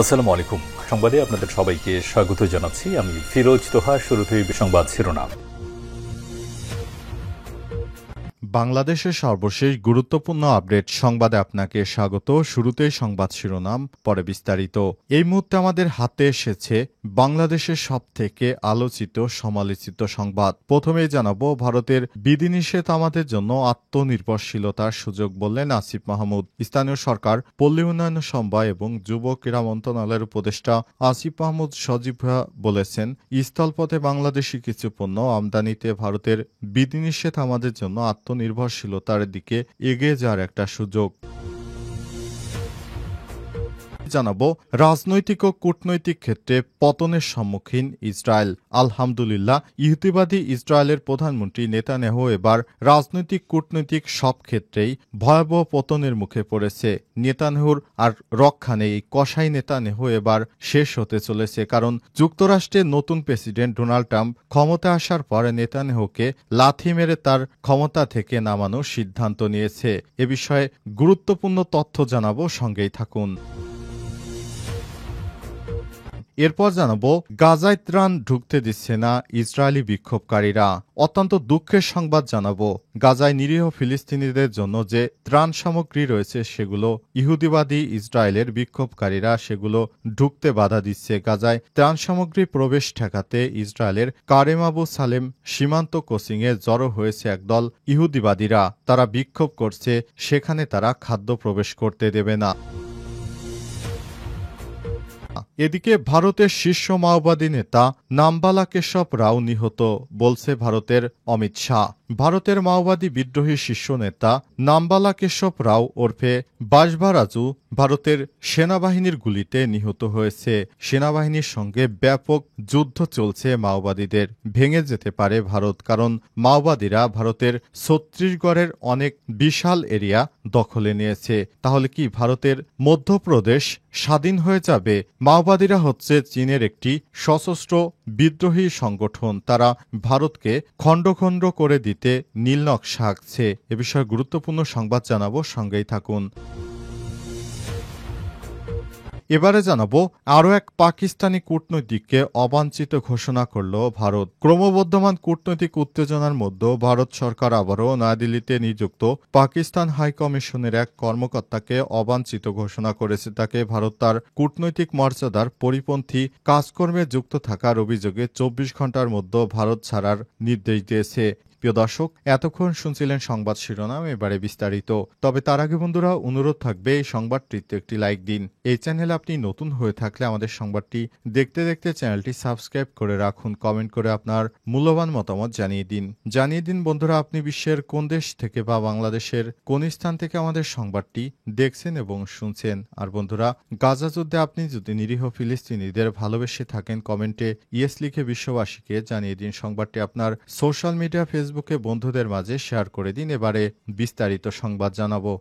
আসসালামু আলাইকুম। সংবাদে আপনাদের সবাইকে স্বাগত জানাচ্ছি। আমি ফিরোজ তোহা। শুরুতেই সংবাদ শিরোনাম। বাংলাদেশের সর্বশেষ গুরুত্বপূর্ণ আপডেট সংবাদে আপনাকে স্বাগত। শুরুতেই সংবাদ শিরোনাম, পরে বিস্তারিত। এই মুহূর্তে আমাদের হাতে এসেছে বাংলাদেশের সবথেকে আলোচিত সমালোচিত সংবাদ। প্রথমেই জানাবো, ভারতের বিধিনিষেধ আমাদের জন্য আত্মনির্ভরশীলতার সুযোগ বললেন আসিফ মাহমুদ। স্থানীয় সরকার, পল্লী উন্নয়ন সমবায় এবং যুব ক্রীড়া মন্ত্রণালয়ের উপদেষ্টা আসিফ মাহমুদ সজীব বলেছেন, স্থলপথে বাংলাদেশি কিছু পণ্য আমদানিতে ভারতের বিধিনিষেধ আমাদের জন্য আত্মনির্ভরশীলতার দিকে এগিয়ে যাওয়ার একটা সুযোগ। জানাবো, রাজনৈতিক ও কূটনৈতিক ক্ষেত্রে পতনের সম্মুখীন ইসরায়েল। আলহামদুলিল্লাহ, ইহুদিবাদী ইসরায়েলের প্রধানমন্ত্রী নেতানিয়াহু এবার রাজনৈতিক কূটনৈতিক সব ক্ষেত্রেই ভয়াবহ পতনের মুখে পড়েছে। নেতানিয়াহুর আর রক্ষা নেই। কসাই নেতানিয়াহু এবার শেষ হতে চলেছে, কারণ যুক্তরাষ্ট্রের নতুন প্রেসিডেন্ট ডোনাল্ড ট্রাম্প ক্ষমতায় আসার পর নেতানিয়াহুকে লাথি মেরে তার ক্ষমতা থেকে নামানোর সিদ্ধান্ত নিয়েছে। এ বিষয়ে গুরুত্বপূর্ণ তথ্য জানাবো, সঙ্গেই থাকুন। এরপর জানাবো, গাজায় ত্রাণ ঢুকতে দিচ্ছে না ইসরায়েলি বিক্ষোভকারীরা। অত্যন্ত দুঃখের সংবাদ জানাবো, গাজায় নিরীহ ফিলিস্তিনিদের জন্য যে ত্রাণ সামগ্রী রয়েছে সেগুলো ইহুদিবাদী ইসরায়েলের বিক্ষোভকারীরা সেগুলো ঢুকতে বাধা দিচ্ছে। গাজায় ত্রাণ সামগ্রী প্রবেশ ঠেকাতে ইসরায়েলের কারেম আবু সালেম সীমান্ত ক্রসিংয়ে জড়ো হয়েছে একদল ইহুদিবাদীরা। তারা বিক্ষোভ করছে, সেখানে তারা খাদ্য প্রবেশ করতে দেবে না। এদিকে ভারতের শীর্ষ মাওবাদী নেতা নামবালা কেশব রাও নিহত, বলছে ভারতের অমিত শাহ। ভারতের মাওবাদী বিদ্রোহী শীর্ষ নেতা নামবালা কেশব রাও ওরফে বাসভারাজু ভারতের সেনাবাহিনীর গুলিতে নিহত হয়েছে। সেনাবাহিনীর সঙ্গে ব্যাপক যুদ্ধ চলছে মাওবাদীদের। ভেঙে যেতে পারে ভারত, কারণ মাওবাদীরা ভারতের ছত্তিশগড়ের অনেক বিশাল এরিয়া দখলে নিয়েছে। তাহলে কি ভারতের মধ্যপ্রদেশ স্বাধীন হয়ে যাবে? মাওবাদীরা হচ্ছে চীনের একটি সশস্ত্র বিদ্রোহী সংগঠন। তারা ভারতকে খণ্ড খণ্ড করে দিতে নীলনকশা আঁকছে। এ বিষয়ে গুরুত্বপূর্ণ সংবাদ জানাবো, সঙ্গেই থাকুন। এবারে জানাবো, আরও এক পাকিস্তানি কূটনৈতিককে অবাঞ্ছিত ঘোষণা করল ভারত। ক্রমবর্ধমান কূটনৈতিক উত্তেজনার মধ্যে ভারত সরকার আবারও নয়াদিল্লিতে নিযুক্ত পাকিস্তান হাইকমিশনের এক কর্মকর্তাকে অবাঞ্ছিত ঘোষণা করেছে। তাকে ভারত তার কূটনৈতিক মর্যাদার পরিপন্থী কাজকর্মে যুক্ত থাকার অভিযোগে ২৪ ঘণ্টার মধ্যে ভারত ছাড়ার নির্দেশ দিয়েছে। প্রিয় দর্শক, এতক্ষণ শুনছিলেন সংবাদ শিরোনাম, এবারে বিস্তারিত। তবে তার আগে বন্ধুরা, অনুরোধ থাকবে এই সংবাদটিতে একটি লাইক দিন। এই চ্যানেলে আপনি নতুন হয়ে থাকলে আমাদের সংবাদটি দেখতে দেখতে চ্যানেলটি সাবস্ক্রাইব করে রাখুন। কমেন্ট করে আপনার মূল্যবান মতামত জানিয়ে দিন বন্ধুরা, আপনি বিশ্বের কোন দেশ থেকে বা বাংলাদেশের কোন স্থান থেকে আমাদের সংবাদটি দেখছেন এবং শুনছেন। আর বন্ধুরা, গাজা যুদ্ধে আপনি যদি নিরীহ ফিলিস্তিনিদের ভালোবেসে থাকেন, কমেন্টে ইয়েস লিখে বিশ্ববাসীকে জানিয়ে দিন। সংবাদটি আপনার সোশ্যাল মিডিয়া ফেসবুকে বন্ধুদের মাঝে শেয়ার করে দিন। এবারে বিস্তারিত সংবাদ জানাবো।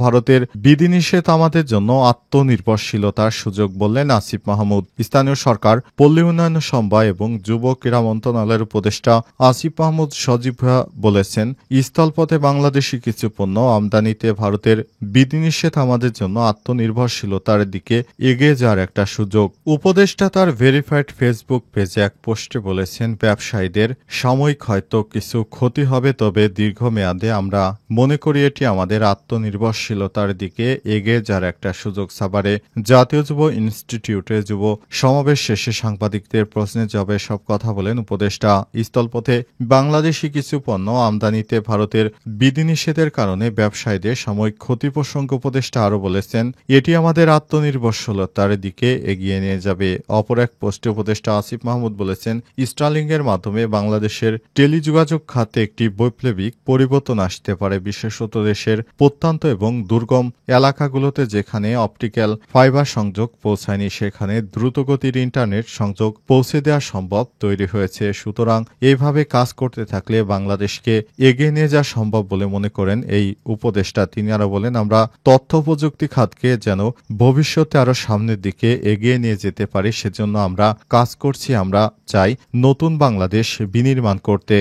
ভারতের বিধিনিষেধ আমাদের জন্য আত্মনির্ভরশীলতার সুযোগ বললেন আসিফ মাহমুদ। স্থানীয় সরকার, পল্লী উন্নয়ন সমবায় এবং যুব ক্রীড়া মন্ত্রণালয়ের উপদেষ্টা আসিফ মাহমুদ সজীব বলেছেন, স্থলপথে বাংলাদেশি কিছু পণ্য আমদানিতে ভারতের বিধিনিষেধ আমাদের জন্য আত্মনির্ভরশীলতার দিকে এগিয়ে যাওয়ার একটা সুযোগ। উপদেষ্টা তার ভেরিফাইড ফেসবুক পেজে এক পোস্টে বলেছেন, ব্যবসায়ীদের সাময়িক হয়তো কিছু ক্ষতি হবে, তবে দীর্ঘমেয়াদে আমরা মনে করি এটি আমাদের আত্মনির্ভরশীলতার দিকে এগিয়ে যাওয়ার একটা সুযোগ। সাভারে জাতীয় যুব ইনস্টিটিউটে যুব সমাবেশ শেষে সাংবাদিকদের প্রশ্নের জবাবে সব কথা বলেন উপদেষ্টা। স্থলপথে বাংলাদেশি কিছু পণ্য আমদানিতে ভারতের বিধিনিষেধের কারণে ব্যবসায়ীদের সাময়িক ক্ষতি প্রসঙ্গে উপদেষ্টা আরও বলেছেন, এটি আমাদের আত্মনির্ভরশীলতার দিকে এগিয়ে নিয়ে যাবে। অপর এক পোস্টে উপদেষ্টা আসিফ মাহমুদ বলেছেন, স্টারলিংকের মাধ্যমে বাংলাদেশের টেলিযোগাযোগ খাতে একটি বৈপ্লবিক পরিবর্তন আসতে পারে, বিশেষত দেশের প্রত্যন্ত এবং দুর্গম এলাকাগুলোতে যেখানে অপটিক্যাল ফাইবার সংযোগ পৌঁছায়নি, সেখানে দ্রুতগতির ইন্টারনেট সংযোগ পৌঁছে দেওয়া সম্ভব তৈরি হয়েছে। সুতরাং এইভাবে কাজ করতে থাকলে বাংলাদেশকে এগিয়ে নিয়ে যাওয়া সম্ভব বলে মনে করেন এই উপদেষ্টা। তিনি আরো বলেন, আমরা তথ্য প্রযুক্তি খাতকে যেন ভবিষ্যতে আরো সামনের দিকে এগিয়ে নিয়ে যেতে পারি, সেজন্য আমরা কাজ করছি। আমরা চাই নতুন বাংলাদেশ বিনির্মাণ করতে।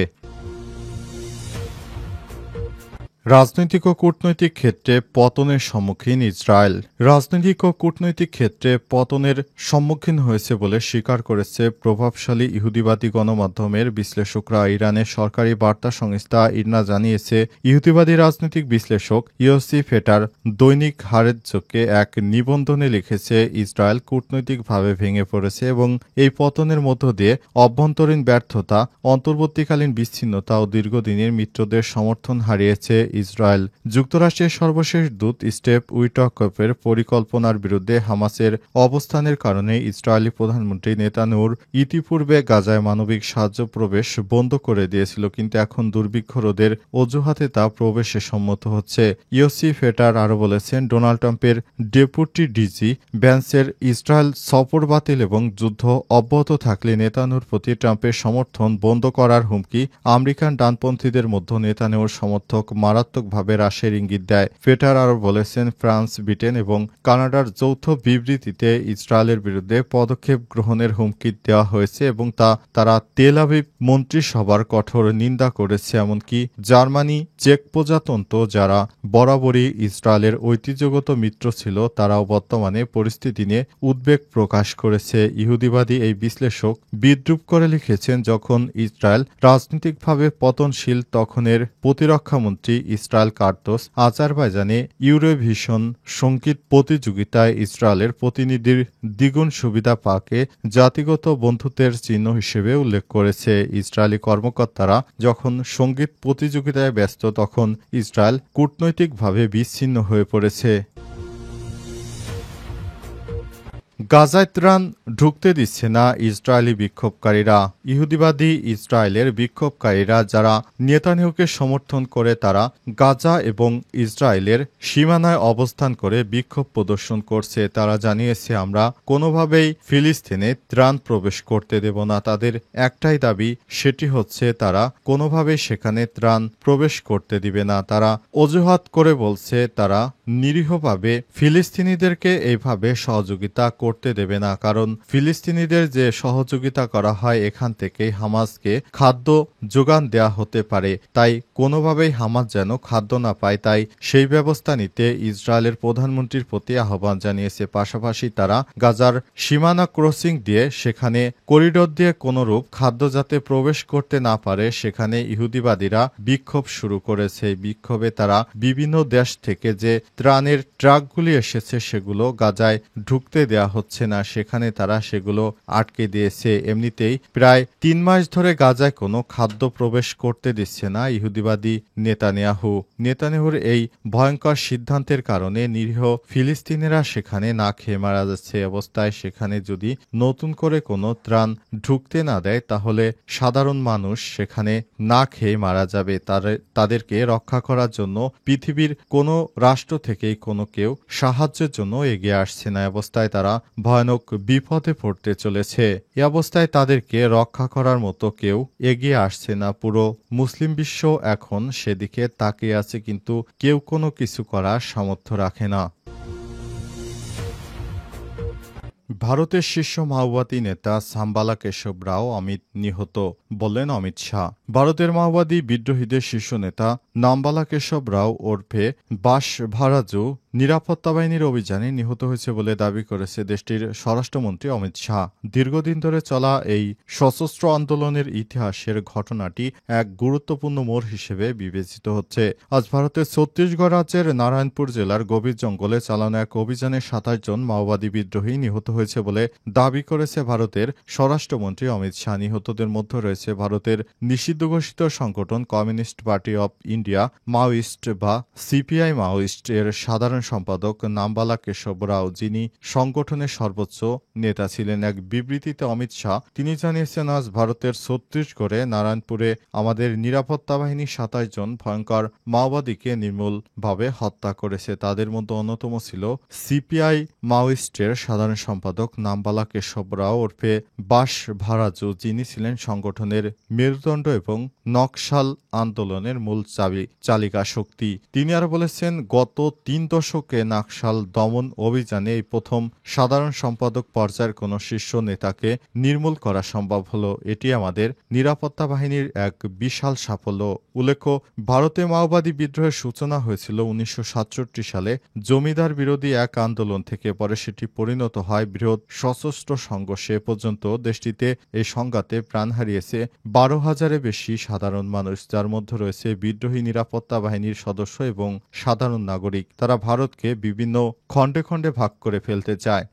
রাজনৈতিক ও কূটনৈতিক ক্ষেত্রে পতনের সম্মুখীন ইসরায়েল। রাজনৈতিক ও কূটনৈতিক ক্ষেত্রে পতনের সম্মুখীন হয়েছে বলে স্বীকার করেছে প্রভাবশালী ইহুদিবাদী গণমাধ্যমের বিশ্লেষকরা। ইরানের সরকারি বার্তা সংস্থা ইরনা জানিয়েছে, ইহুদিবাদী রাজনৈতিক বিশ্লেষক ইয়োসি ফেটার দৈনিক হারেৎজকে এক নিবন্ধনে লিখেছে, ইসরায়েল কূটনৈতিকভাবে ভেঙে পড়েছে এবং এই পতনের মধ্য দিয়ে অভ্যন্তরীণ ব্যর্থতা, অন্তর্বর্তীকালীন বিচ্ছিন্নতা ও দীর্ঘদিনের মিত্রদের সমর্থন হারিয়েছে ইসরায়েল। যুক্তরাষ্ট্রের সর্বশেষ দূত স্টেভ উইটকফের পরিকল্পনার বিরুদ্ধে হামাসের অবস্থানের কারণে ইসরায়েলি প্রধানমন্ত্রী নেতানিয়াহুর ইতিপূর্বে গাজায় মানবিক সাহায্য প্রবেশ বন্ধ করে দিয়েছিল, কিন্তু এখন দুর্ভিক্ষ রোধের অজুহাতে তা প্রবেশে সম্মত হচ্ছে। ইয়োসি ফেটার আরও বলেছেন, ডোনাল্ড ট্রাম্পের ডেপুটি ডিজি ভ্যান্সের ইসরায়েল সফর বাতিল এবং যুদ্ধ অব্যাহত থাকলে নেতানিয়াহুর প্রতি ট্রাম্পের সমর্থন বন্ধ করার হুমকি আমেরিকান ডানপন্থীদের মধ্যে নেতানিয়াহুর সমর্থক মারাত্মকভাবে হ্রাসের ইঙ্গিত দেয়। ফেটার আরও বলেছেন, ফ্রান্স, ব্রিটেন এবং কানাডার যৌথ বিবৃতিতে ইসরায়েলের বিরুদ্ধে পদক্ষেপ গ্রহণের হুমকি দেওয়া হয়েছে এবং তারা তেল আবিব মন্ত্রিসভার কঠোর নিন্দা করেছে। এমনকি জার্মানি, চেক প্রজাতন্ত্র, যারা বরাবরই ইসরায়েলের ঐতিহ্যগত মিত্র ছিল, তারাও বর্তমানে পরিস্থিতি নিয়ে উদ্বেগ প্রকাশ করেছে। ইহুদিবাদী এই বিশ্লেষক বিদ্রূপ করে লিখেছেন, যখন ইসরায়েল রাজনৈতিকভাবে পতনশীল তখনের প্রতিরক্ষামন্ত্রী ইসরায়েল কার্তোস আজারবাইজানে ইউরোভিশন সঙ্গীত প্রতিযোগিতায় ইসরায়েলের প্রতিনিধির দ্বিগুণ সুবিধা পাকে জাতিগত বন্ধুত্বের চিহ্ন হিসেবে উল্লেখ করেছে। ইসরায়েলি কর্মকর্তারা যখন সঙ্গীত প্রতিযোগিতায় ব্যস্ত, তখন ইসরায়েল কূটনৈতিকভাবে বিচ্ছিন্ন হয়ে পড়েছে। গাজায় ত্রাণ ঢুকতে দিচ্ছে না ইসরায়েলি বিক্ষোভকারীরা। ইহুদিবাদী ইসরায়েলের বিক্ষোভকারীরা যারা নেতানিয়াহুকে সমর্থন করে, তারা গাজা এবং ইসরায়েলের সীমানায় অবস্থান করে বিক্ষোভ প্রদর্শন করছে। তারা জানিয়েছে, আমরা কোনোভাবেই ফিলিস্তিনে ত্রাণ প্রবেশ করতে দেব না। তাদের একটাই দাবি, সেটি হচ্ছে তারা কোনোভাবেই সেখানে ত্রাণ প্রবেশ করতে দিবে না। তারা অজুহাত করে বলছে, তারা নিরীহভাবে ফিলিস্তিনিদেরকে এইভাবে সহযোগিতা করতে দেবে না, কারণ ফিলিস্তিনিদের যে সহযোগিতা করা হয়, এখান থেকেই হামাসকে খাদ্য যোগান দেয়া হতে পারে। তাই কোনোভাবেই হামাস যেন খাদ্য না পায়, তাই সেই ব্যবস্থা নিতে ইসরায়েলের প্রধানমন্ত্রীর প্রতি আহ্বান জানিয়েছে। পাশাপাশি তারা গাজার সীমানা ক্রসিং দিয়ে, সেখানে করিডোর দিয়ে কোনোরূপ খাদ্য যাতে প্রবেশ করতে না পারে, সেখানে ইহুদিবাদীরা বিক্ষোভ শুরু করেছে। বিক্ষোভে তারা বিভিন্ন দেশ থেকে যে ত্রাণের ট্রাকগুলি এসেছে, সেগুলো গাজায় ঢুকতে দেয়া হচ্ছে না, সেখানে তারা সেগুলো আটকে দিয়েছে। এমনিতেই প্রায় 3 মাস ধরে গাজায় কোনো খাদ্য প্রবেশ করতে দিচ্ছে না ইহুদিবাদী নেতানিয়াহুর এই ভয়ঙ্কর সিদ্ধান্তের কারণে নিরীহ ফিলিস্তিনিরা সেখানে না খেয়ে মারা যাচ্ছে। অবস্থায় সেখানে যদি নতুন করে কোনো ত্রাণ ঢুকতে না দেয়, তাহলে সাধারণ মানুষ সেখানে না খেয়ে মারা যাবে। তাদেরকে রক্ষা করার জন্য পৃথিবীর কোনো রাষ্ট্র থেকেই কোনো কেউ সাহায্যের জন্য এগিয়ে আসছে না। অবস্থায় তারা ভয়ানক বিপদে পড়তে চলেছে। এ অবস্থায় তাদেরকে রক্ষা করার মতো কেউ এগিয়ে আসছে না। পুরো মুসলিম বিশ্ব এখন সেদিকে তাকিয়ে আছে, কিন্তু কেউ কোনো কিছু করার সামর্থ্য রাখে না। ভারতের শীর্ষ মাওবাদী নেতা সাম্বালা কেশব রাও অমিত নিহত, বললেন অমিত শাহ। ভারতের মাওবাদী বিদ্রোহীদের শীর্ষ নেতা নাম্বালা কেশব রাও ওরফে বাসভারাজু নিরাপত্তা বাহিনীর অভিযানে নিহত হয়েছে বলে দাবি করেছে দেশটির স্বরাষ্ট্রমন্ত্রী অমিত শাহ। দীর্ঘদিন ধরে চলা এই সশস্ত্র আন্দোলনের ইতিহাসের ঘটনাটি এক গুরুত্বপূর্ণ মোড় হিসেবে বিবেচিত হচ্ছে। আজ ভারতের ছত্তিশগড় রাজ্যের নারায়ণপুর জেলার গভীর জঙ্গলে চালানো এক অভিযানে 27 জন মাওবাদী বিদ্রোহী নিহত হয়েছে বলে দাবি করেছে ভারতের স্বরাষ্ট্রমন্ত্রী অমিত শাহ। নিহতদের মধ্যে রয়েছে ভারতের নিষিদ্ধ ঘোষিত সংগঠন communist party of India Maoist বা সিপিআই মাওয়িস্ট এর সাধারণ সম্পাদক নাম্বালা কেশব রাও, যিনি সংগঠনের সর্বোচ্চ নেতা ছিলেন। এক বিবৃতিতে অমিত শাহ তিনি জানিয়েছেন, আজ ভারতের ছত্তিশগড়ে নারায়ণপুরে আমাদের নিরাপত্তা বাহিনী 27 জন ভয়ঙ্কর মাওবাদীকে নির্মূলভাবে হত্যা করেছে। তাদের মধ্যে অন্যতম ছিল সিপিআই মাওয়িস্টের সাধারণ সম্পাদক নাম্বালা কেশব রাও ওরফে বাসভারাজু, যিনি ছিলেন সংগঠনের মেরুদণ্ড এবং এবং নকশাল আন্দোলনের মূল চালিকা শক্তি। তিনি আরো বলেছেন, গত 3 দশকে নকশাল দমন অভিযানে এই প্রথম সাধারণ সম্পাদক পর্যায়ের কোনো শীর্ষ নেতাকে নির্মূল করা সম্ভব হলো। এটি আমাদের নিরাপত্তা বাহিনীর এক বিশাল সাফল্য। উল্লেখ্য, ভারতে মাওবাদী বিদ্রোহের সূচনা হয়েছিল 1967 সালে জমিদার বিরোধী এক আন্দোলন থেকে। পরে সেটি পরিণত হয় বৃহৎ সশস্ত্র সংঘর্ষে। পর্যন্ত দেশটিতে এই সংঘাতে প্রাণ হারিয়েছে 12,000-এর বেশি সাধারণ মানুষ, যার মধ্যে রয়েছে বিদ্রোহী নিরাপত্তা বাহিনীর সদস্য এবং সাধারণ নাগরিক। তারা ভারতকে বিভিন্ন খণ্ডে খণ্ডে ভাগ করে ফেলতে চায়।